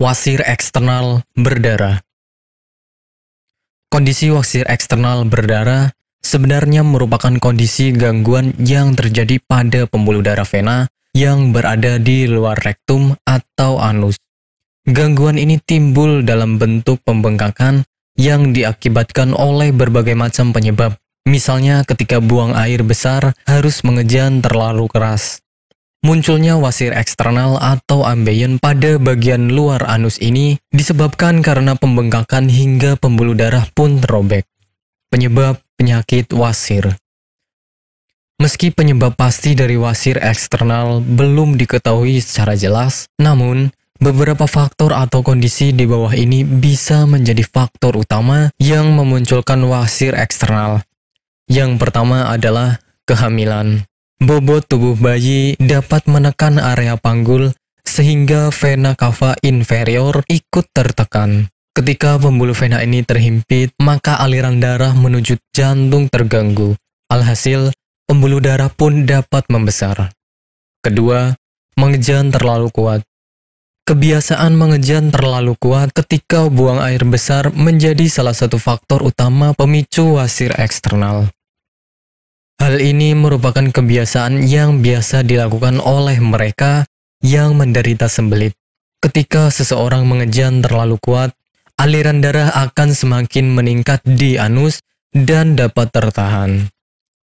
Wasir eksternal berdarah. Kondisi wasir eksternal berdarah sebenarnya merupakan kondisi gangguan yang terjadi pada pembuluh darah vena yang berada di luar rektum atau anus. Gangguan ini timbul dalam bentuk pembengkakan yang diakibatkan oleh berbagai macam penyebab. Misalnya ketika buang air besar harus mengejan terlalu keras. Munculnya wasir eksternal atau ambeien pada bagian luar anus ini disebabkan karena pembengkakan hingga pembuluh darah pun terobek. Penyebab penyakit wasir. Meski penyebab pasti dari wasir eksternal belum diketahui secara jelas, namun beberapa faktor atau kondisi di bawah ini bisa menjadi faktor utama yang memunculkan wasir eksternal. Yang pertama adalah kehamilan. Bobot tubuh bayi dapat menekan area panggul sehingga vena cava inferior ikut tertekan. Ketika pembuluh vena ini terhimpit, maka aliran darah menuju jantung terganggu. Alhasil, pembuluh darah pun dapat membesar. Kedua, mengejan terlalu kuat. Kebiasaan mengejan terlalu kuat ketika buang air besar menjadi salah satu faktor utama pemicu wasir eksternal. Hal ini merupakan kebiasaan yang biasa dilakukan oleh mereka yang menderita sembelit. Ketika seseorang mengejan terlalu kuat, aliran darah akan semakin meningkat di anus dan dapat tertahan.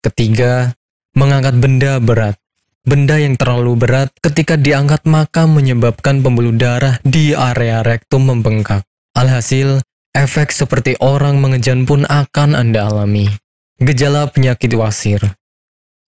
Ketiga, mengangkat benda berat. Benda yang terlalu berat ketika diangkat maka menyebabkan pembuluh darah di area rektum membengkak. Alhasil, efek seperti orang mengejan pun akan Anda alami. Gejala penyakit wasir.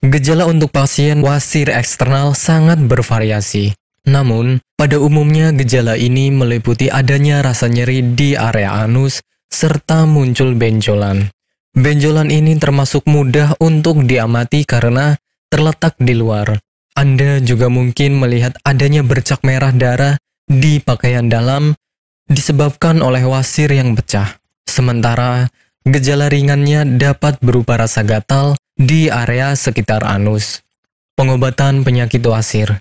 Gejala untuk pasien wasir eksternal sangat bervariasi. Namun, pada umumnya gejala ini meliputi adanya rasa nyeri di area anus serta muncul benjolan. Benjolan ini termasuk mudah untuk diamati karena terletak di luar. Anda juga mungkin melihat adanya bercak merah darah di pakaian dalam disebabkan oleh wasir yang pecah. Sementara, gejala ringannya dapat berupa rasa gatal di area sekitar anus. Pengobatan penyakit wasir.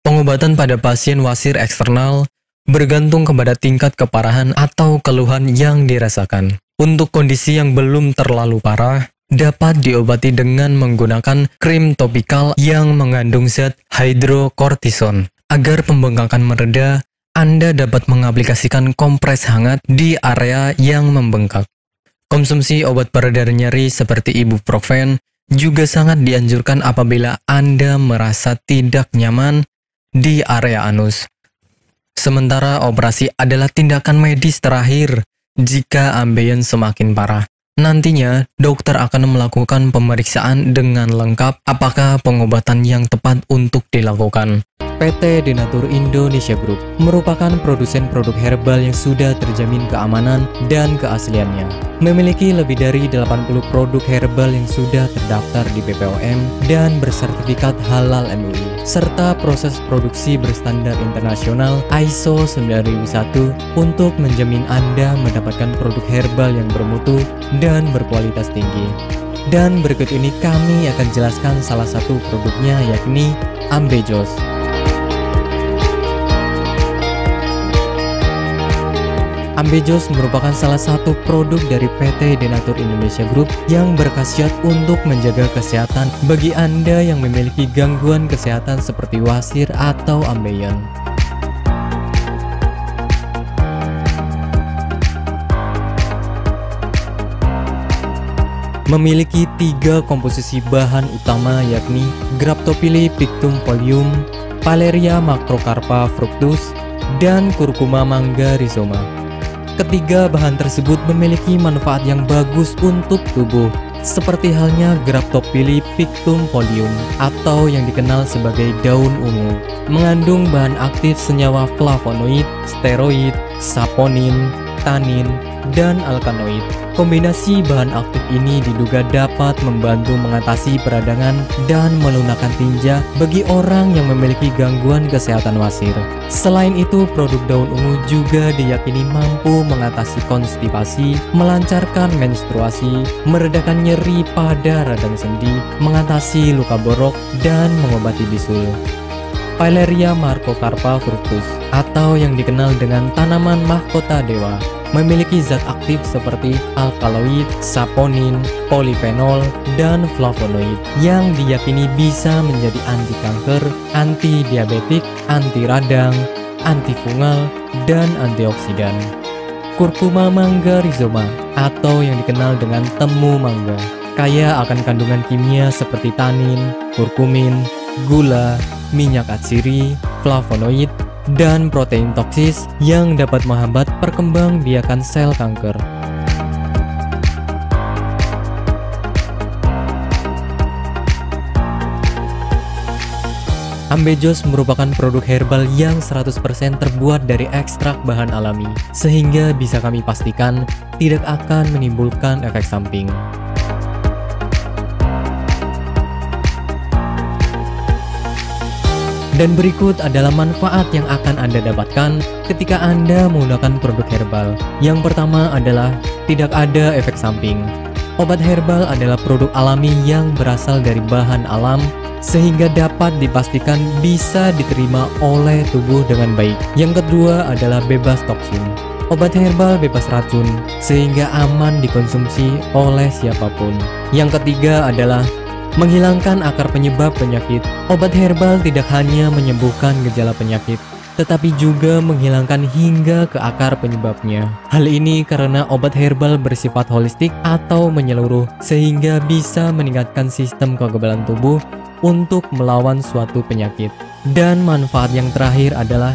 Pengobatan pada pasien wasir eksternal bergantung kepada tingkat keparahan atau keluhan yang dirasakan. Untuk kondisi yang belum terlalu parah, dapat diobati dengan menggunakan krim topikal yang mengandung zat hidrokortison. Agar pembengkakan mereda, Anda dapat mengaplikasikan kompres hangat di area yang membengkak. Konsumsi obat pereda nyeri seperti ibuprofen juga sangat dianjurkan apabila Anda merasa tidak nyaman di area anus. Sementara operasi adalah tindakan medis terakhir jika ambeien semakin parah. Nantinya, dokter akan melakukan pemeriksaan dengan lengkap apakah pengobatan yang tepat untuk dilakukan. PT Denatur Indonesia Group merupakan produsen produk herbal yang sudah terjamin keamanan dan keasliannya. Memiliki lebih dari 80 produk herbal yang sudah terdaftar di BPOM dan bersertifikat halal MUI, serta proses produksi berstandar internasional ISO 9001 untuk menjamin Anda mendapatkan produk herbal yang bermutu dan berkualitas tinggi. Dan berikut ini kami akan jelaskan salah satu produknya, yakni Ambejos. Ambejos merupakan salah satu produk dari PT Denatur Indonesia Group yang berkhasiat untuk menjaga kesehatan bagi Anda yang memiliki gangguan kesehatan seperti wasir atau ambeien. memiliki 3 komposisi bahan utama, yakni Graptophylla pictum folium, Phaleria macrocarpa fructus, dan Curcuma mangga rhizoma. Ketiga bahan tersebut memiliki manfaat yang bagus untuk tubuh, seperti halnya Graptophylla pictum folium atau yang dikenal sebagai daun ungu, mengandung bahan aktif senyawa flavonoid, steroid, saponin, tanin, dan alkaloid. Kombinasi bahan aktif ini diduga dapat membantu mengatasi peradangan dan melunakkan tinja bagi orang yang memiliki gangguan kesehatan wasir. Selain itu, produk daun ungu juga diyakini mampu mengatasi konstipasi, melancarkan menstruasi, meredakan nyeri pada radang sendi, mengatasi luka borok, dan mengobati bisul. Phaleria macrocarpa fructus atau yang dikenal dengan tanaman mahkota dewa memiliki zat aktif seperti alkaloid, saponin, polifenol, dan flavonoid yang diyakini bisa menjadi anti kanker, anti diabetik, anti radang, antifungal, dan antioksidan. Curcuma mangga rhizoma atau yang dikenal dengan temu mangga kaya akan kandungan kimia seperti tanin, kurkumin, gula, minyak atsiri, flavonoid, dan protein toksis yang dapat menghambat perkembangbiakan sel kanker. Ambejos merupakan produk herbal yang 100% terbuat dari ekstrak bahan alami, sehingga bisa kami pastikan tidak akan menimbulkan efek samping. Dan berikut adalah manfaat yang akan Anda dapatkan ketika Anda menggunakan produk herbal. Yang pertama adalah tidak ada efek samping. Obat herbal adalah produk alami yang berasal dari bahan alam, sehingga dapat dipastikan bisa diterima oleh tubuh dengan baik. Yang kedua adalah bebas toksin. Obat herbal bebas racun, sehingga aman dikonsumsi oleh siapapun. Yang ketiga adalah menghilangkan akar penyebab penyakit. Obat herbal tidak hanya menyembuhkan gejala penyakit, tetapi juga menghilangkan hingga ke akar penyebabnya. Hal ini karena obat herbal bersifat holistik atau menyeluruh, sehingga bisa meningkatkan sistem kekebalan tubuh untuk melawan suatu penyakit. Dan manfaat yang terakhir adalah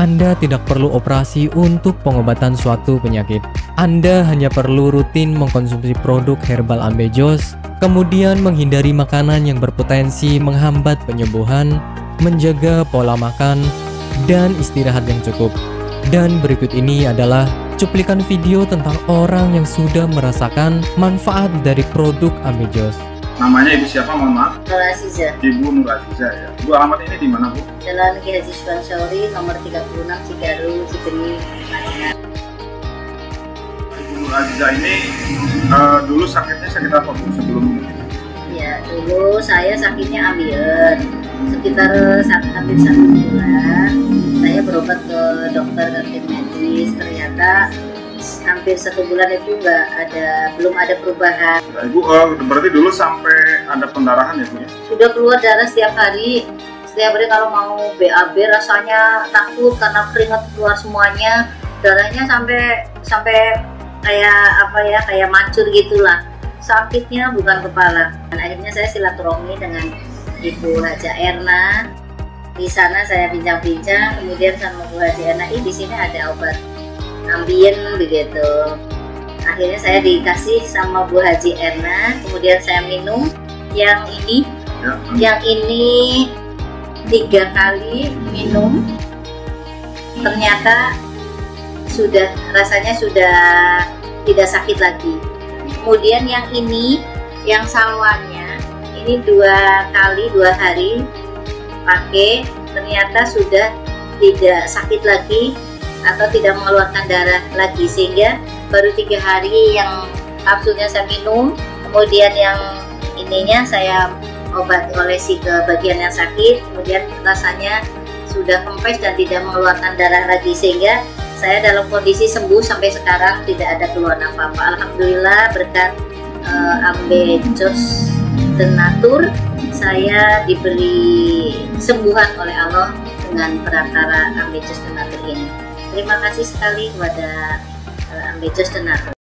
Anda tidak perlu operasi untuk pengobatan suatu penyakit. Anda hanya perlu rutin mengkonsumsi produk herbal Ambejos, kemudian menghindari makanan yang berpotensi menghambat penyembuhan, menjaga pola makan, dan istirahat yang cukup. Dan berikut ini adalah cuplikan video tentang orang yang sudah merasakan manfaat dari produk Ambejos. Namanya Ibu siapa, mohon maaf? Nur Aziza. Ibu Nur Aziza ya. Bu, alamat ini di mana, Bu? Jalan Ki Haji Suwansori, nomor 36, Cigaru, Cipeni, Madinah. Ibu Nur Aziza ini dulu sakitnya sakit apa, Bu, sebelum ini? Ya, dulu saya sakitnya ambeien. Sekitar hampir 1 bulan, saya berobat ke dokter kantin medis. Ternyata hampir 1 bulan itu belum ada perubahan. Ya, Ibu, berarti dulu sampai ada pendarahan ya, Bu ya? Sudah keluar darah setiap hari. Setiap hari kalau mau BAB rasanya takut karena keringat keluar semuanya. Darahnya sampai kayak mancur gitulah. Sakitnya bukan kepala. Dan akhirnya saya silaturahmi dengan Ibu Haja Erna. Di sana saya bincang-bincang, kemudian sama Bu Haji Erna, di sini ada obat ambien begitu. Akhirnya saya dikasih sama Bu Haji Erna, kemudian saya minum yang ini. Yang ini 3 kali minum, ternyata rasanya sudah tidak sakit lagi. Kemudian yang ini, yang salwannya, ini 2 kali 2 hari pakai, ternyata sudah tidak sakit lagi atau tidak mengeluarkan darah lagi, sehingga baru 3 hari yang kapsulnya saya minum, kemudian yang ininya saya olesi ke bagian yang sakit, kemudian rasanya sudah kempes dan tidak mengeluarkan darah lagi, sehingga saya dalam kondisi sembuh sampai sekarang, tidak ada keluhan apa-apa. Alhamdulillah berkat Ambejos Tenatur, saya diberi sembuhan oleh Allah dengan perantara Ambejos Tenatur ini. Terima kasih sekali kepada Ambejos Tenatur.